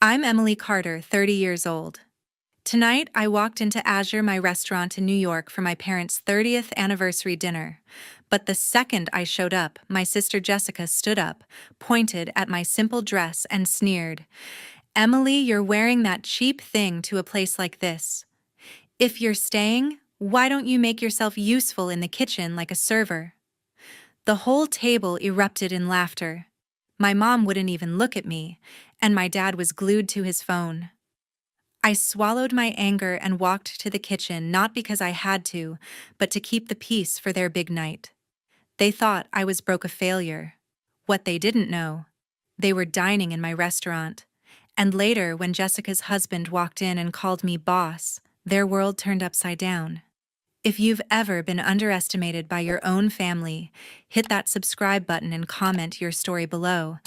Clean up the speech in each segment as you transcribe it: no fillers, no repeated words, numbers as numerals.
I'm Emily Carter, 30 years old. Tonight, I walked into Azure, my restaurant in New York, for my parents' 30th anniversary dinner. But the second I showed up, my sister Jessica stood up, pointed at my simple dress, and sneered. "Emily, you're wearing that cheap thing to a place like this. If you're staying, why don't you make yourself useful in the kitchen like a server?" The whole table erupted in laughter. My mom wouldn't even look at me, and my dad was glued to his phone. I swallowed my anger and walked to the kitchen, not because I had to, but to keep the peace for their big night. They thought I was broke, a failure. What they didn't know, they were dining in my restaurant. And later, when Jessica's husband walked in and called me boss, their world turned upside down. If you've ever been underestimated by your own family, hit that subscribe button and comment your story below.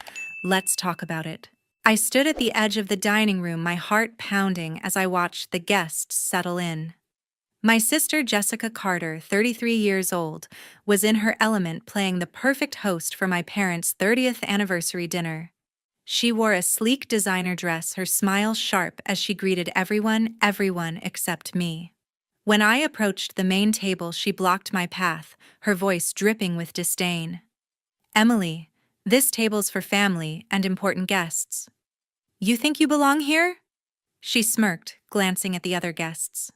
Let's talk about it. I stood at the edge of the dining room, my heart pounding as I watched the guests settle in. My sister Jessica Carter, 33 years old, was in her element, playing the perfect host for my parents' 30th anniversary dinner. She wore a sleek designer dress, her smile sharp as she greeted everyone except me. When I approached the main table, she blocked my path, her voice dripping with disdain. "Emily, this table's for family and important guests. You think you belong here?" She smirked, glancing at the other guests.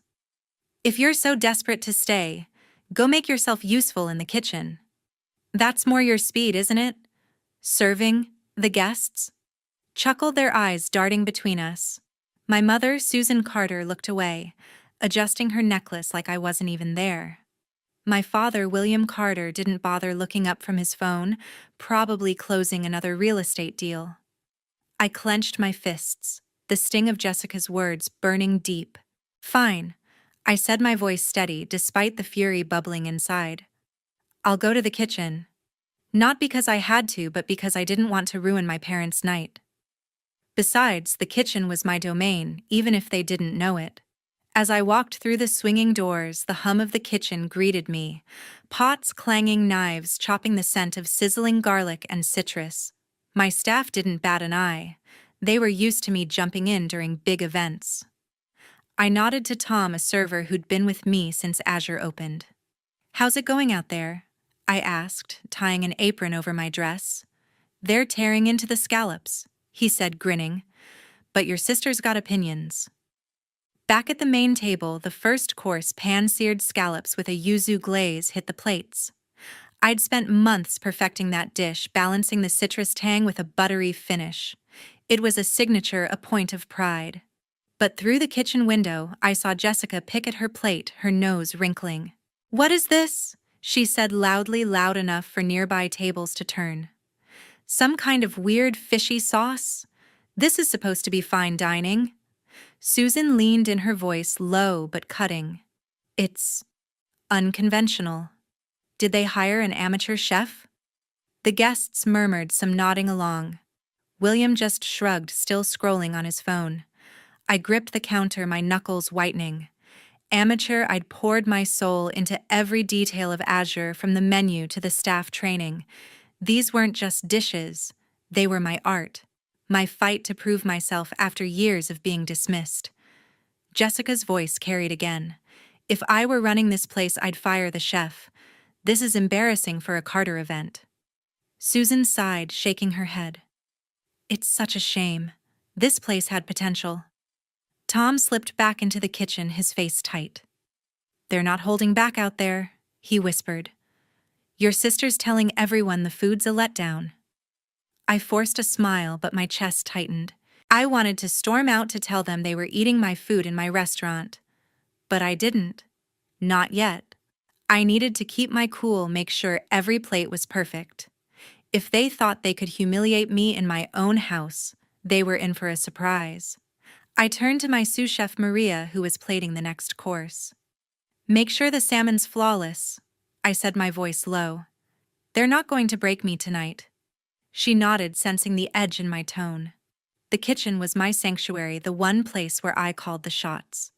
"If you're so desperate to stay, go make yourself useful in the kitchen. That's more your speed, isn't it? Serving the guests?" Chuckled, their eyes darting between us. My mother, Susan Carter, looked away, adjusting her necklace like I wasn't even there. My father, William Carter, didn't bother looking up from his phone, probably closing another real estate deal. I clenched my fists, the sting of Jessica's words burning deep. "Fine," I said, my voice steady despite the fury bubbling inside. "I'll go to the kitchen. Not because I had to, but because I didn't want to ruin my parents' night. Besides, the kitchen was my domain, even if they didn't know it." As I walked through the swinging doors, the hum of the kitchen greeted me, pots clanging, knives chopping, the scent of sizzling garlic and citrus. My staff didn't bat an eye. They were used to me jumping in during big events. I nodded to Tom, a server who'd been with me since Azure opened. "How's it going out there?" I asked, tying an apron over my dress. "They're tearing into the scallops," he said, grinning. "But your sister's got opinions." Back at the main table, the first course, pan-seared scallops with a yuzu glaze, hit the plates. I'd spent months perfecting that dish, balancing the citrus tang with a buttery finish. It was a signature, a point of pride. But through the kitchen window, I saw Jessica pick at her plate, her nose wrinkling. "What is this?" she said loudly, loud enough for nearby tables to turn. "Some kind of weird fishy sauce? This is supposed to be fine dining." Susan leaned in, her voice low but cutting. "It's unconventional. Did they hire an amateur chef?" The guests murmured, some nodding along. William just shrugged, still scrolling on his phone. I gripped the counter, my knuckles whitening. Amateur, I'd poured my soul into every detail of Azure, from the menu to the staff training. These weren't just dishes, they were my art, my fight to prove myself after years of being dismissed. Jessica's voice carried again. "If I were running this place, I'd fire the chef. This is embarrassing for a Carter event." Susan sighed, shaking her head. "It's such a shame. This place had potential." Tom slipped back into the kitchen, his face tight. "They're not holding back out there," he whispered. "Your sister's telling everyone the food's a letdown." I forced a smile, but my chest tightened. I wanted to storm out to tell them they were eating my food in my restaurant. But I didn't. Not yet. I needed to keep my cool, make sure every plate was perfect. If they thought they could humiliate me in my own house, they were in for a surprise. I turned to my sous chef Maria, who was plating the next course. "Make sure the salmon's flawless," I said, my voice low. "They're not going to break me tonight." She nodded, sensing the edge in my tone. The kitchen was my sanctuary, the one place where I called the shots.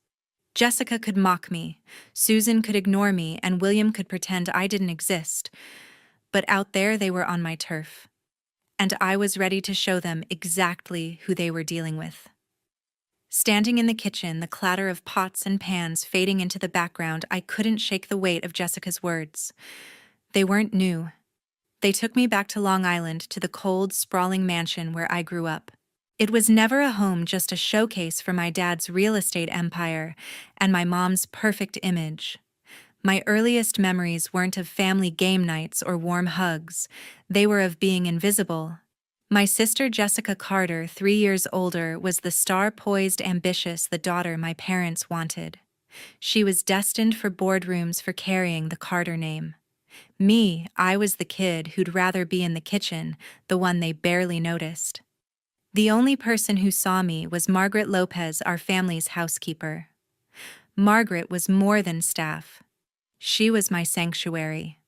Jessica could mock me, Susan could ignore me, and William could pretend I didn't exist. But out there, they were on my turf. And I was ready to show them exactly who they were dealing with. Standing in the kitchen, the clatter of pots and pans fading into the background, I couldn't shake the weight of Jessica's words. They weren't new. They took me back to Long Island, to the cold, sprawling mansion where I grew up. It was never a home, just a showcase for my dad's real estate empire and my mom's perfect image. My earliest memories weren't of family game nights or warm hugs. They were of being invisible. My sister Jessica Carter, 3 years older, was the star-poised, ambitious, the daughter my parents wanted. She was destined for boardrooms for carrying the Carter name. Me, I was the kid who'd rather be in the kitchen, the one they barely noticed. The only person who saw me was Margaret Lopez, our family's housekeeper. Margaret was more than staff. She was my sanctuary.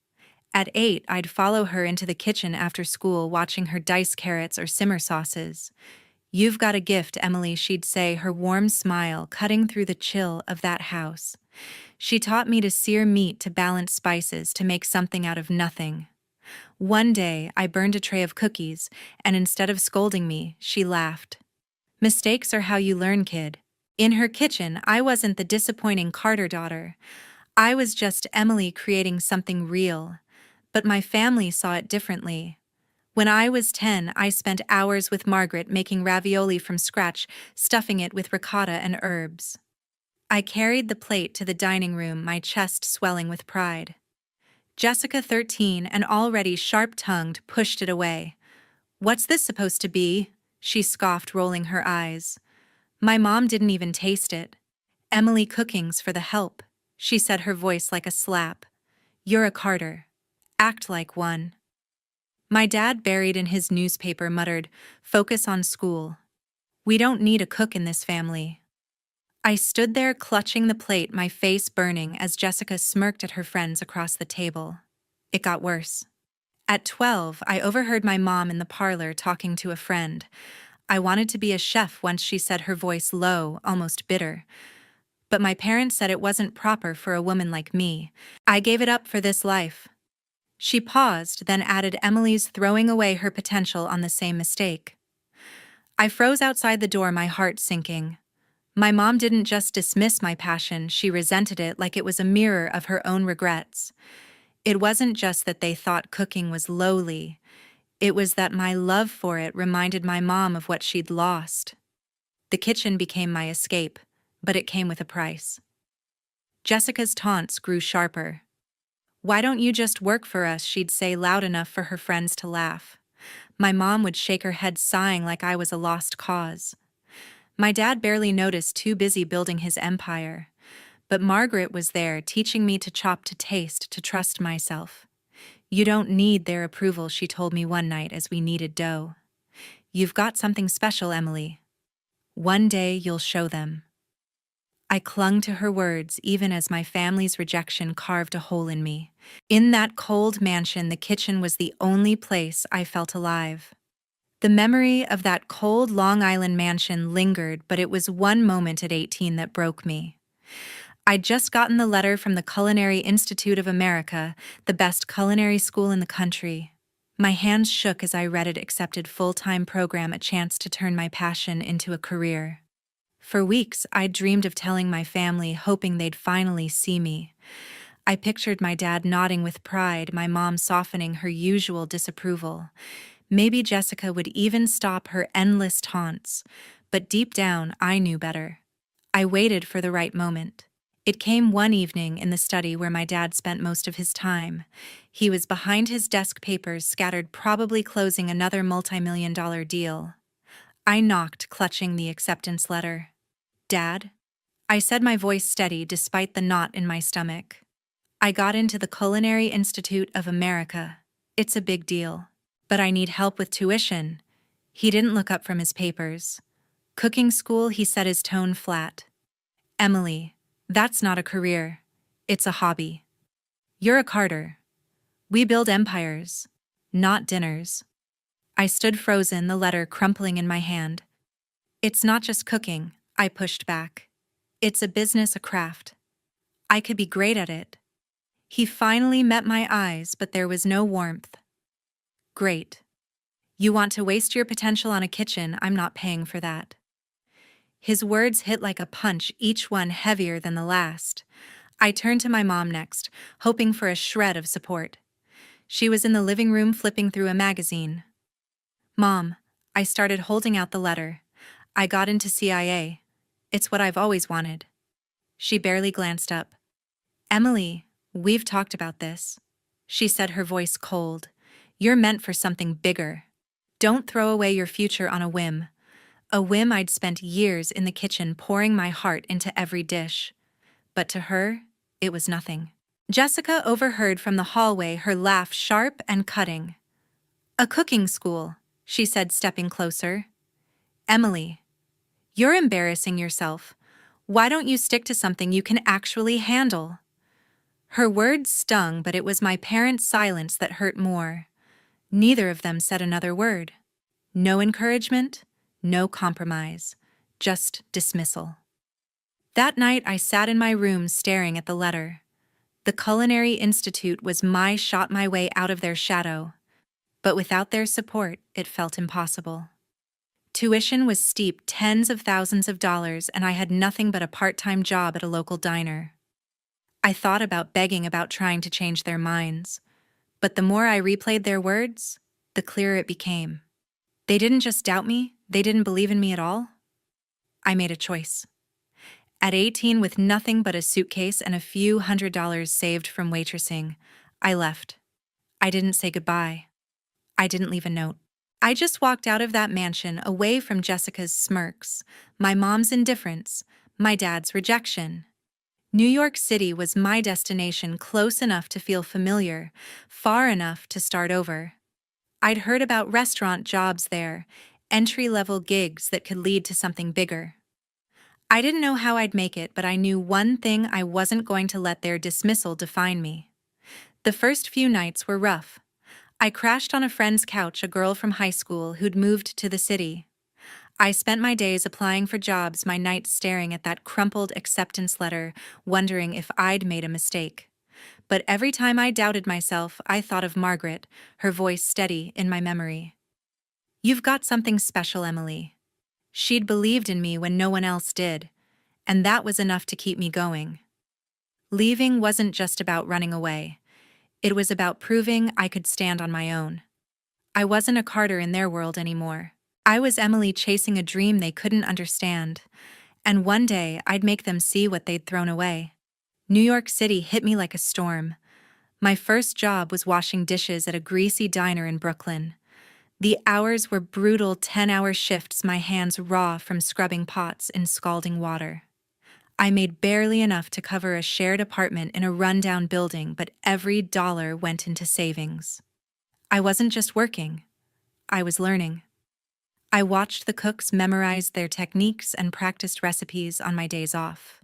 At 8, I'd follow her into the kitchen after school, watching her dice carrots or simmer sauces. "You've got a gift, Emily," she'd say, her warm smile cutting through the chill of that house. She taught me to sear meat, to balance spices, to make something out of nothing. One day, I burned a tray of cookies, and instead of scolding me, she laughed. "Mistakes are how you learn, kid." In her kitchen, I wasn't the disappointing Carter daughter. I was just Emily, creating something real. But my family saw it differently. When I was 10, I spent hours with Margaret making ravioli from scratch, stuffing it with ricotta and herbs. I carried the plate to the dining room, my chest swelling with pride. Jessica, 13 and already sharp-tongued, pushed it away. "What's this supposed to be?" she scoffed, rolling her eyes. My mom didn't even taste it. "Emily, cooking's for the help," she said, her voice like a slap. "You're a Carter. Act like one." My dad, buried in his newspaper, muttered, "Focus on school. We don't need a cook in this family." I stood there clutching the plate, my face burning, as Jessica smirked at her friends across the table. It got worse. At 12, I overheard my mom in the parlor talking to a friend. "I wanted to be a chef once," she said, her voice low, almost bitter. "But my parents said it wasn't proper for a woman like me. I gave it up for this life." She paused, then added, "Emily's throwing away her potential on the same mistake." I froze outside the door, my heart sinking. My mom didn't just dismiss my passion, she resented it like it was a mirror of her own regrets. It wasn't just that they thought cooking was lowly. It was that my love for it reminded my mom of what she'd lost. The kitchen became my escape, but it came with a price. Jessica's taunts grew sharper. "Why don't you just work for us?" she'd say, loud enough for her friends to laugh. My mom would shake her head, sighing like I was a lost cause. My dad barely noticed, too busy building his empire. But Margaret was there, teaching me to chop, to taste, to trust myself. "You don't need their approval," she told me one night as we kneaded dough. "You've got something special, Emily. One day you'll show them." I clung to her words even as my family's rejection carved a hole in me. In that cold mansion, the kitchen was the only place I felt alive. The memory of that cold Long Island mansion lingered, but it was one moment at 18 that broke me. I'd just gotten the letter from the Culinary Institute of America, the best culinary school in the country. My hands shook as I read it: accepted full-time program, a chance to turn my passion into a career. For weeks, I'd dreamed of telling my family, hoping they'd finally see me. I pictured my dad nodding with pride, my mom softening her usual disapproval. Maybe Jessica would even stop her endless taunts. But deep down, I knew better. I waited for the right moment. It came one evening in the study where my dad spent most of his time. He was behind his desk, papers scattered, probably closing another multi-million-dollar deal. I knocked, clutching the acceptance letter. "Dad?" I said, my voice steady despite the knot in my stomach. "I got into the Culinary Institute of America. It's a big deal. But I need help with tuition." He didn't look up from his papers. "Cooking school," he said, his tone flat. "Emily, that's not a career. It's a hobby. You're a Carter. We build empires, not dinners." I stood frozen, the letter crumpling in my hand. "It's not just cooking," I pushed back. "It's a business, a craft. I could be great at it." He finally met my eyes, but there was no warmth. "Great. You want to waste your potential on a kitchen? I'm not paying for that." His words hit like a punch, each one heavier than the last. I turned to my mom next, hoping for a shred of support. She was in the living room flipping through a magazine. "Mom," I started holding out the letter. "I got into CIA. It's what I've always wanted." She barely glanced up. "Emily, we've talked about this," she said, her voice cold. "You're meant for something bigger. Don't throw away your future on a whim." A whim I'd spent years in the kitchen pouring my heart into every dish. But to her, it was nothing. Jessica overheard from the hallway, her laugh sharp and cutting. "A cooking school," she said, stepping closer. "Emily, you're embarrassing yourself. Why don't you stick to something you can actually handle?" Her words stung, but it was my parents' silence that hurt more. Neither of them said another word. No encouragement, no compromise, just dismissal. That night I sat in my room staring at the letter. The Culinary Institute was my shot my way out of their shadow. But without their support, it felt impossible. Tuition was steep, tens of thousands of dollars, and I had nothing but a part-time job at a local diner. I thought about begging, about trying to change their minds. But the more I replayed their words, the clearer it became. They didn't just doubt me, they didn't believe in me at all. I made a choice. At 18, with nothing but a suitcase and a few $100s saved from waitressing, I left. I didn't say goodbye. I didn't leave a note. I just walked out of that mansion, away from Jessica's smirks, my mom's indifference, my dad's rejection. New York City was my destination, close enough to feel familiar, far enough to start over. I'd heard about restaurant jobs there, entry-level gigs that could lead to something bigger. I didn't know how I'd make it, but I knew one thing: I wasn't going to let their dismissal define me. The first few nights were rough. I crashed on a friend's couch, a girl from high school who'd moved to the city. I spent my days applying for jobs, my nights staring at that crumpled acceptance letter, wondering if I'd made a mistake. But every time I doubted myself, I thought of Margaret, her voice steady in my memory. "You've got something special, Emily." She'd believed in me when no one else did, and that was enough to keep me going. Leaving wasn't just about running away. It was about proving I could stand on my own. I wasn't a Carter in their world anymore. I was Emily, chasing a dream they couldn't understand, and one day I'd make them see what they'd thrown away. New York City hit me like a storm. My first job was washing dishes at a greasy diner in Brooklyn. The hours were brutal 10-hour shifts, my hands raw from scrubbing pots in scalding water. I made barely enough to cover a shared apartment in a rundown building, but every dollar went into savings. I wasn't just working, I was learning. I watched the cooks memorize their techniques and practiced recipes on my days off.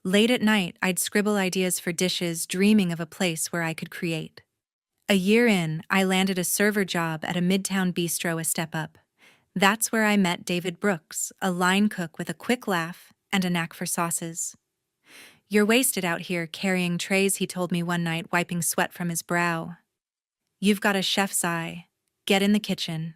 Late at night, I'd scribble ideas for dishes, dreaming of a place where I could create. A year in, I landed a server job at a midtown bistro, a step up. That's where I met David Brooks, a line cook with a quick laugh and a knack for sauces. "You're wasted out here carrying trays," he told me one night, wiping sweat from his brow. "You've got a chef's eye. Get in the kitchen."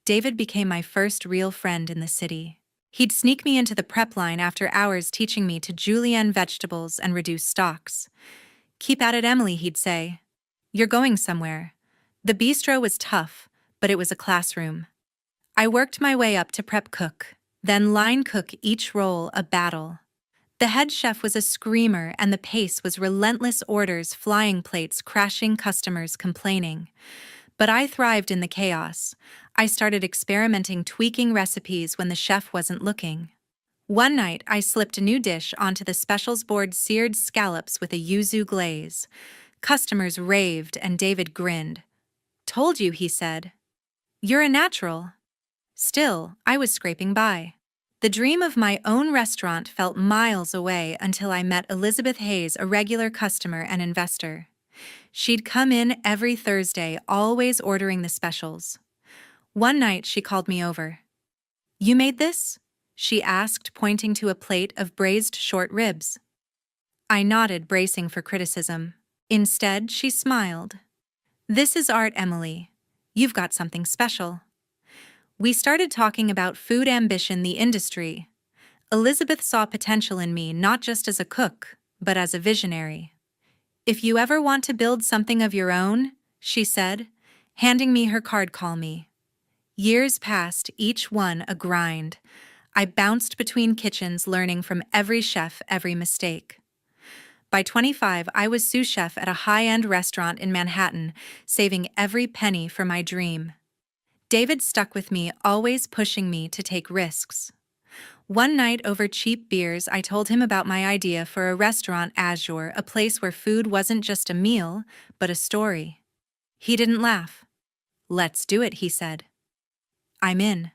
David became my first real friend in the city. He'd sneak me into the prep line after hours, teaching me to julienne vegetables and reduce stocks. "Keep at it, Emily," he'd say. "You're going somewhere." The bistro was tough, but it was a classroom. I worked my way up to prep cook, then line cook, each role a battle. The head chef was a screamer, and the pace was relentless: orders flying, plates crashing, customers complaining. But I thrived in the chaos. I started experimenting, tweaking recipes when the chef wasn't looking. One night, I slipped a new dish onto the specials board: seared scallops with a yuzu glaze. Customers raved, and David grinned. "Told you," he said. "You're a natural." Still, I was scraping by. The dream of my own restaurant felt miles away until I met Elizabeth Hayes, a regular customer and investor. She'd come in every Thursday, always ordering the specials. One night, she called me over. "You made this?" she asked, pointing to a plate of braised short ribs. I nodded, bracing for criticism. Instead, she smiled. "This is art, Emily. You've got something special." We started talking about food, ambition, the industry. Elizabeth saw potential in me not just as a cook, but as a visionary. "If you ever want to build something of your own," she said, handing me her card. Call me. Years passed, each one a grind. I bounced between kitchens, learning from every chef, every mistake. By 25, I was sous chef at a high-end restaurant in Manhattan, saving every penny for my dream. David stuck with me, always pushing me to take risks. One night over cheap beers, I told him about my idea for a restaurant, Azure, a place where food wasn't just a meal, but a story. He didn't laugh. "Let's do it," he said. "I'm in."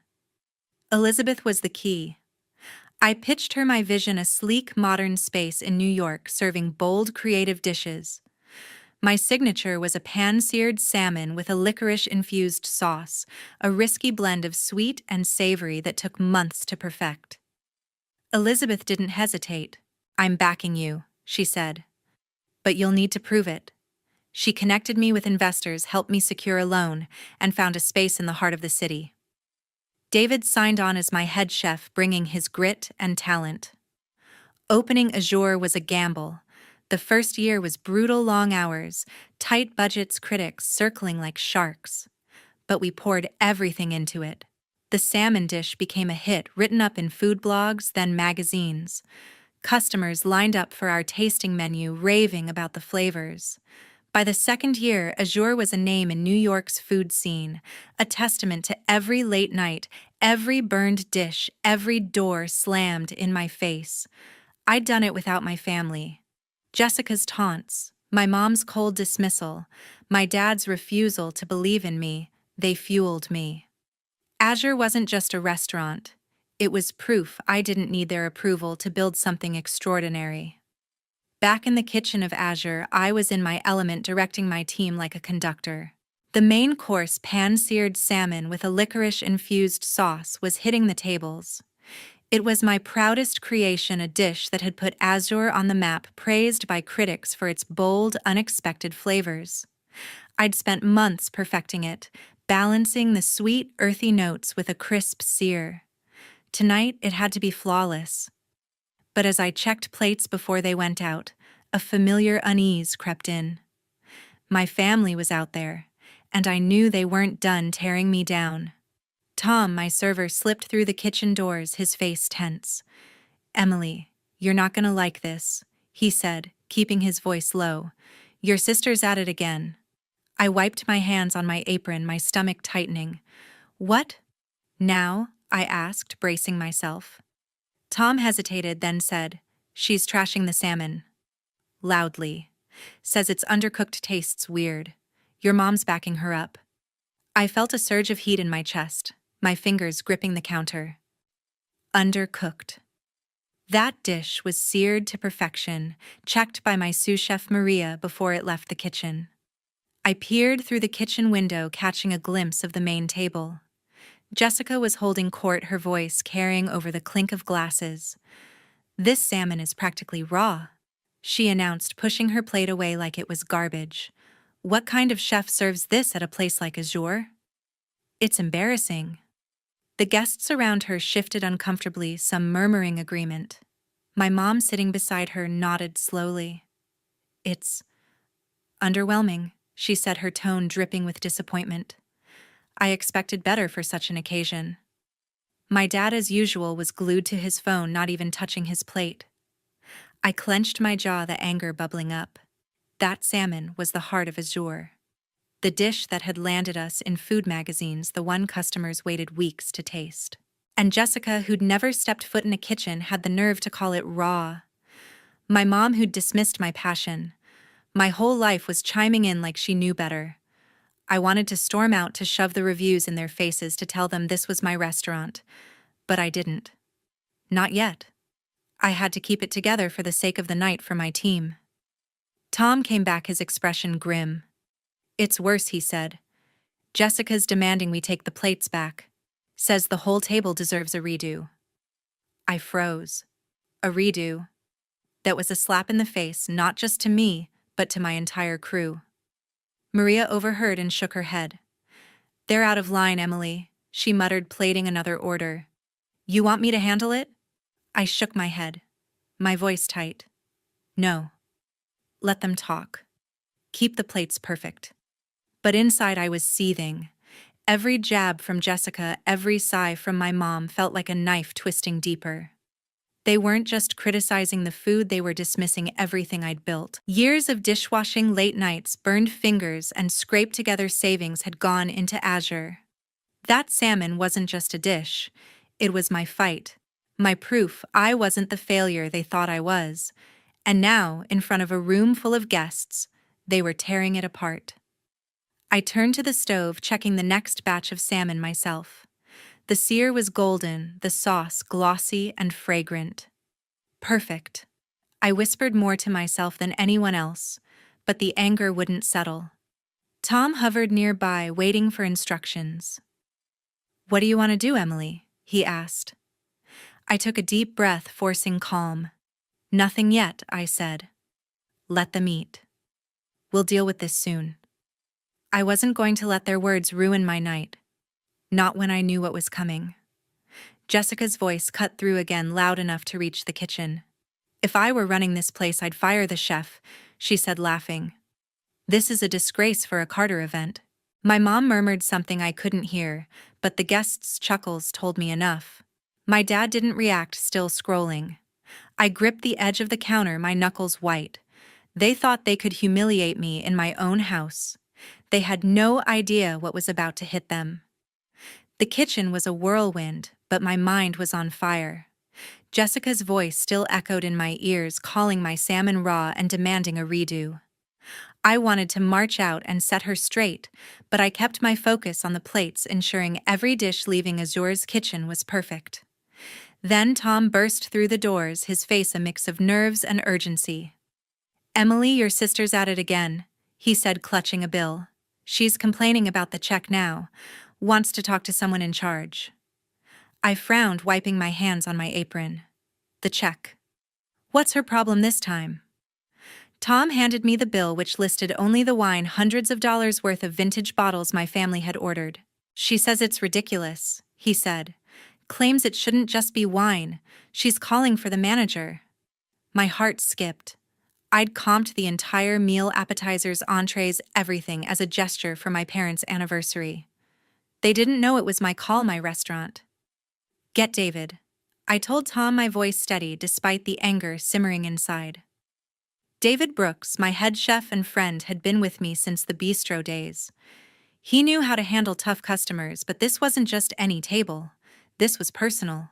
Elizabeth was the key. I pitched her my vision: a sleek, modern space in New York serving bold, creative dishes. My signature was a pan-seared salmon with a licorice-infused sauce, a risky blend of sweet and savory that took months to perfect. Elizabeth didn't hesitate. "I'm backing you," she said. "But you'll need to prove it." She connected me with investors, helped me secure a loan, and found a space in the heart of the city. David signed on as my head chef, bringing his grit and talent. Opening Azure was a gamble. The first year was brutal: long hours, tight budgets, critics circling like sharks. But we poured everything into it. The salmon dish became a hit, written up in food blogs, then magazines. Customers lined up for our tasting menu, raving about the flavors. By the second year, Azure was a name in New York's food scene, a testament to every late night, every burned dish, every door slammed in my face. I'd done it without my family. Jessica's taunts, my mom's cold dismissal, my dad's refusal to believe in me, they fueled me. Azure wasn't just a restaurant. It was proof I didn't need their approval to build something extraordinary. Back in the kitchen of Azure, I was in my element, directing my team like a conductor. The main course, pan-seared salmon with a licorice-infused sauce, was hitting the tables. It was my proudest creation, a dish that had put Azure on the map, praised by critics for its bold, unexpected flavors. I'd spent months perfecting it, balancing the sweet, earthy notes with a crisp sear. Tonight, it had to be flawless. But as I checked plates before they went out, a familiar unease crept in. My family was out there, and I knew they weren't done tearing me down. Tom, my server, slipped through the kitchen doors, his face tense. "Emily, you're not gonna like this," he said, keeping his voice low. "Your sister's at it again." I wiped my hands on my apron, my stomach tightening. "What now?" I asked, bracing myself. Tom hesitated, then said, "She's trashing the salmon." Loudly. "Says it's undercooked, tastes weird. Your mom's backing her up." I felt a surge of heat in my chest, my fingers gripping the counter. Undercooked. That dish was seared to perfection, checked by my sous chef Maria before it left the kitchen. I peered through the kitchen window, catching a glimpse of the main table. Jessica was holding court, her voice carrying over the clink of glasses. "This salmon is practically raw," she announced, pushing her plate away like it was garbage. "What kind of chef serves this at a place like Azure?" "It's embarrassing." The guests around her shifted uncomfortably, some murmuring agreement. My mom, sitting beside her, nodded slowly. "It's underwhelming," she said, her tone dripping with disappointment. I expected better for such an occasion. My dad, as usual, was glued to his phone, not even touching his plate. I clenched my jaw, the anger bubbling up. That salmon was the heart of Azure. The dish that had landed us in food magazines, the one customers waited weeks to taste. And Jessica, who'd never stepped foot in a kitchen, had the nerve to call it raw. My mom, who'd dismissed my passion. My whole life was chiming in like she knew better. I wanted to storm out, to shove the reviews in their faces, to tell them this was my restaurant. But I didn't. Not yet. I had to keep it together for the sake of the night, for my team. Tom came back, his expression grim. "It's worse," he said. "Jessica's demanding we take the plates back. Says the whole table deserves a redo." I froze. A redo. That was a slap in the face, not just to me, but to my entire crew. Maria overheard and shook her head. "They're out of line, Emily," she muttered, plating another order. "You want me to handle it?" I shook my head, my voice tight. No. Let them talk. Keep the plates perfect. But inside I was seething. Every jab from Jessica, every sigh from my mom felt like a knife twisting deeper. They weren't just criticizing the food, they were dismissing everything I'd built. Years of dishwashing, late nights, burned fingers, and scraped together savings had gone into azure. That salmon wasn't just a dish. It was my fight. My proof I wasn't the failure they thought I was. And now, in front of a room full of guests, they were tearing it apart. I turned to the stove, checking the next batch of salmon myself. The sear was golden, the sauce glossy and fragrant. Perfect. I whispered more to myself than anyone else, but the anger wouldn't settle. Tom hovered nearby, waiting for instructions. "What do you want to do, Emily?" he asked. I took a deep breath, forcing calm. "Nothing yet," I said. "Let them eat. We'll deal with this soon." I wasn't going to let their words ruin my night. Not when I knew what was coming. Jessica's voice cut through again, loud enough to reach the kitchen. "If I were running this place, I'd fire the chef," she said, laughing. "This is a disgrace for a Carter event." My mom murmured something I couldn't hear, but the guests' chuckles told me enough. My dad didn't react, still scrolling. I gripped the edge of the counter, my knuckles white. They thought they could humiliate me in my own house. They had no idea what was about to hit them. The kitchen was a whirlwind, but my mind was on fire. Jessica's voice still echoed in my ears, calling my salmon raw and demanding a redo. I wanted to march out and set her straight, but I kept my focus on the plates, ensuring every dish leaving Azure's kitchen was perfect. Then Tom burst through the doors, his face a mix of nerves and urgency. "Emily, your sister's at it again," he said, clutching a bill. "She's complaining about the check now, wants to talk to someone in charge." I frowned, wiping my hands on my apron. The check. What's her problem this time? Tom handed me the bill, which listed only the wine, hundreds of dollars worth of vintage bottles my family had ordered. "She says it's ridiculous," he said. "Claims it shouldn't just be wine. She's calling for the manager." My heart skipped. I'd comped the entire meal, appetizers, entrees, everything as a gesture for my parents' anniversary. They didn't know it was my call, my restaurant. "Get David," I told Tom, my voice steady despite the anger simmering inside. David Brooks, my head chef and friend, had been with me since the bistro days. He knew how to handle tough customers, but this wasn't just any table. This was personal.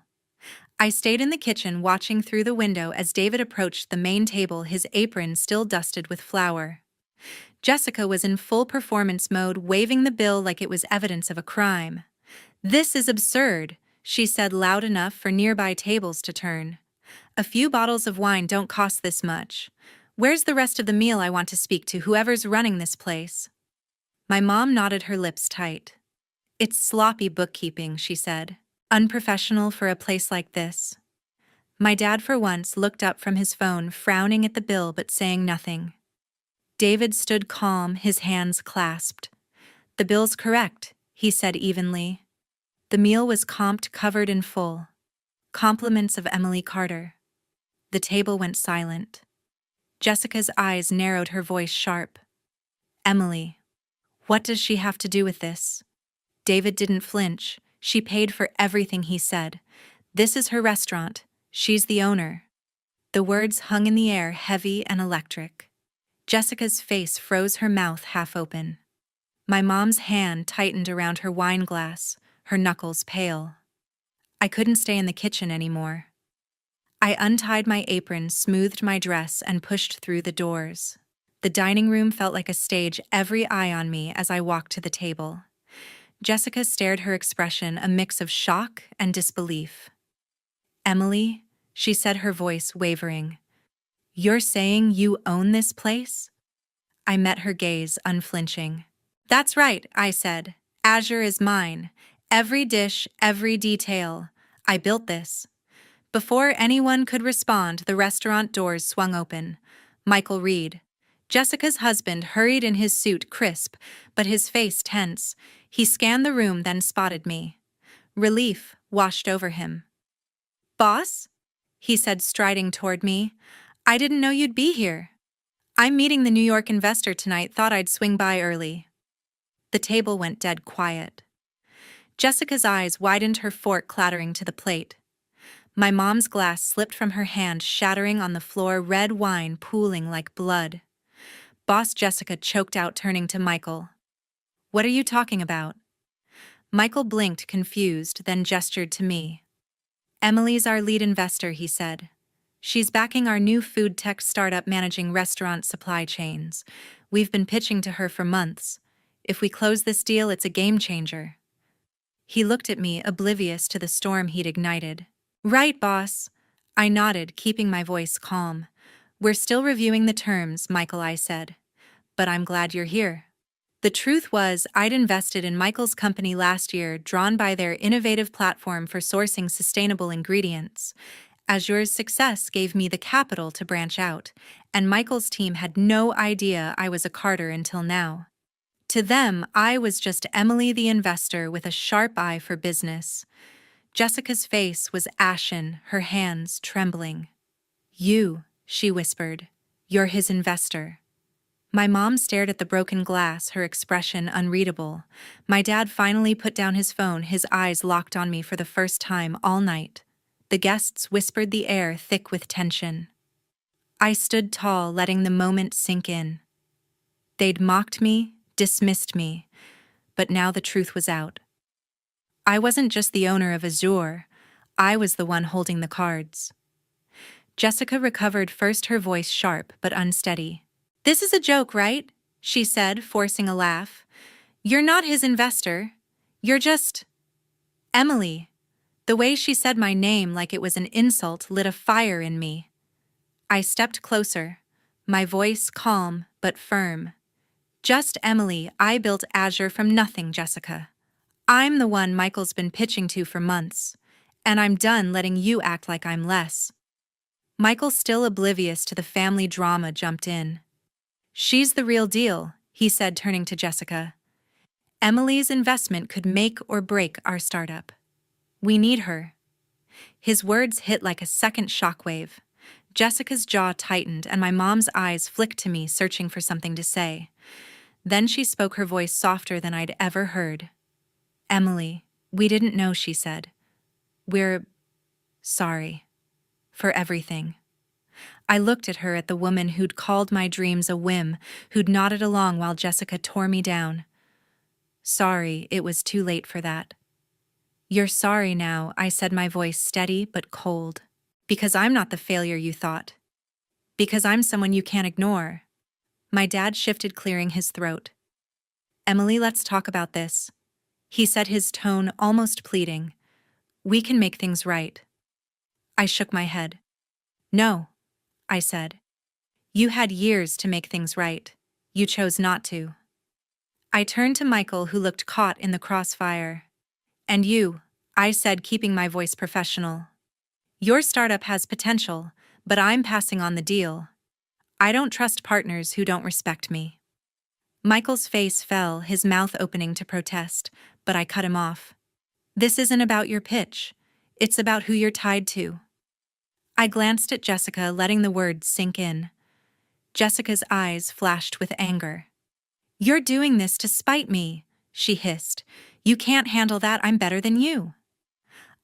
I stayed in the kitchen, watching through the window as David approached the main table, his apron still dusted with flour. Jessica was in full performance mode, waving the bill like it was evidence of a crime. "This is absurd," she said, loud enough for nearby tables to turn. "A few bottles of wine don't cost this much. Where's the rest of the meal? I want to speak to whoever's running this place." My mom nodded, her lips tight. "It's sloppy bookkeeping," she said. "Unprofessional for a place like this." My dad, for once, looked up from his phone, frowning at the bill but saying nothing. David stood calm, his hands clasped. "The bill's correct," he said evenly. The meal was comped, covered in full. Compliments of Emily Carter. The table went silent. Jessica's eyes narrowed, her voice sharp. "Emily, what does she have to do with this?" David didn't flinch. "She paid for everything," he said. "This is her restaurant. She's the owner." The words hung in the air, heavy and electric. Jessica's face froze, her mouth half open. My mom's hand tightened around her wine glass, her knuckles pale. I couldn't stay in the kitchen anymore. I untied my apron, smoothed my dress, and pushed through the doors. The dining room felt like a stage, every eye on me as I walked to the table. Jessica stared, her expression a mix of shock and disbelief. "Emily," she said, her voice wavering, "you're saying you own this place?" I met her gaze, unflinching. "That's right," I said. "Azure is mine. Every dish, every detail. I built this." Before anyone could respond, the restaurant doors swung open. Michael Reed, Jessica's husband, hurried in, his suit crisp, but his face tense. He scanned the room, then spotted me. Relief washed over him. "Boss?" he said, striding toward me. I didn't know you'd be here. I'm meeting the New York investor tonight, thought I'd swing by early. The table went dead quiet. Jessica's eyes widened, her fork clattering to the plate. My mom's glass slipped from her hand, shattering on the floor, red wine pooling like blood. Boss Jessica choked out, turning to Michael. What are you talking about? Michael blinked, confused, then gestured to me. Emily's our lead investor, he said. She's backing our new food tech startup managing restaurant supply chains. We've been pitching to her for months. If we close this deal, it's a game changer. He looked at me, oblivious to the storm he'd ignited. Right, boss. I nodded, keeping my voice calm. We're still reviewing the terms, Michael, I said. But I'm glad you're here. The truth was, I'd invested in Michael's company last year, drawn by their innovative platform for sourcing sustainable ingredients. Azure's success gave me the capital to branch out, and Michael's team had no idea I was a Carter until now. To them, I was just Emily the investor with a sharp eye for business. Jessica's face was ashen, her hands trembling. You, she whispered. You're his investor. My mom stared at the broken glass, her expression unreadable. My dad finally put down his phone, his eyes locked on me for the first time all night. The guests whispered, the air thick with tension. I stood tall, letting the moment sink in. They'd mocked me, dismissed me, but now the truth was out. I wasn't just the owner of Azure, I was the one holding the cards. Jessica recovered, first her voice sharp but unsteady. This is a joke, right? She said, forcing a laugh. You're not his investor. You're just... Emily. The way she said my name like it was an insult lit a fire in me. I stepped closer, my voice calm but firm. Just Emily, I built Azure from nothing, Jessica. I'm the one Michael's been pitching to for months, and I'm done letting you act like I'm less. Michael, still oblivious to the family drama, jumped in. She's the real deal, he said, turning to Jessica. Emily's investment could make or break our startup. We need her. His words hit like a second shockwave. Jessica's jaw tightened, and my mom's eyes flicked to me, searching for something to say. Then she spoke, her voice softer than I'd ever heard. Emily, we didn't know, she said. We're sorry for everything. I looked at her, at the woman who'd called my dreams a whim, who'd nodded along while Jessica tore me down. Sorry, it was too late for that. You're sorry now, I said, my voice steady but cold. Because I'm not the failure you thought. Because I'm someone you can't ignore. My dad shifted, clearing his throat. Emily, let's talk about this. He said, his tone almost pleading. We can make things right. I shook my head. No, I said. You had years to make things right. You chose not to. I turned to Michael, who looked caught in the crossfire. And you, I said, keeping my voice professional. Your startup has potential, but I'm passing on the deal. I don't trust partners who don't respect me. Michael's face fell, his mouth opening to protest, but I cut him off. This isn't about your pitch. It's about who you're tied to. I glanced at Jessica, letting the words sink in. Jessica's eyes flashed with anger. You're doing this to spite me, she hissed. You can't handle that. I'm better than you.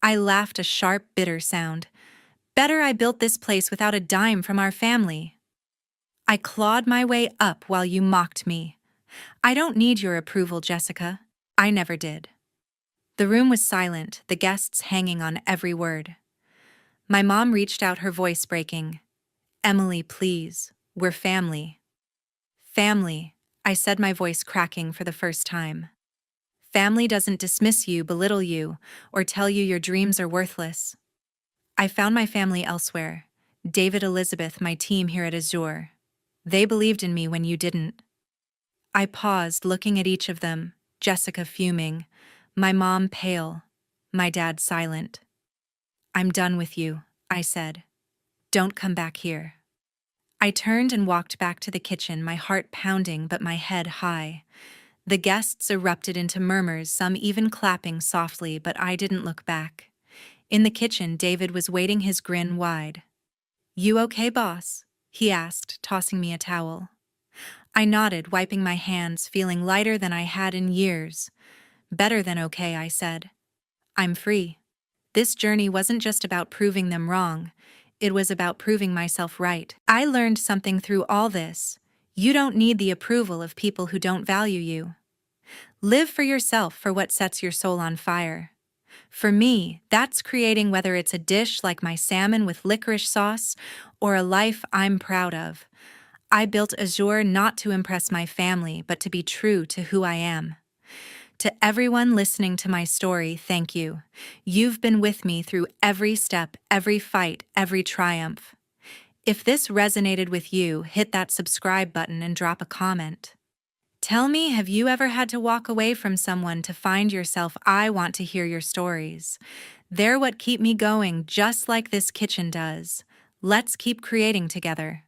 I laughed, a sharp, bitter sound. Better I built this place without a dime from our family. I clawed my way up while you mocked me. I don't need your approval, Jessica. I never did. The room was silent, the guests hanging on every word. My mom reached out, her voice breaking. Emily, please. We're family. Family, I said, my voice cracking for the first time. Family doesn't dismiss you, belittle you, or tell you your dreams are worthless. I found my family elsewhere. David, Elizabeth, my team here at Azure. They believed in me when you didn't. I paused, looking at each of them, Jessica fuming, my mom pale, my dad silent. I'm done with you, I said. Don't come back here. I turned and walked back to the kitchen, my heart pounding but my head high. The guests erupted into murmurs, some even clapping softly, but I didn't look back. In the kitchen, David was waiting, his grin wide. "You okay, boss?" he asked, tossing me a towel. I nodded, wiping my hands, feeling lighter than I had in years. "Better than okay," I said. "I'm free." This journey wasn't just about proving them wrong. It was about proving myself right. I learned something through all this. You don't need the approval of people who don't value you. Live for yourself, for what sets your soul on fire. For me, that's creating, whether it's a dish like my salmon with licorice sauce or a life I'm proud of. I built Azure not to impress my family, but to be true to who I am. To everyone listening to my story, thank you. You've been with me through every step, every fight, every triumph. If this resonated with you, hit that subscribe button and drop a comment. Tell me, have you ever had to walk away from someone to find yourself? I want to hear your stories. They're what keep me going, just like this kitchen does. Let's keep creating together.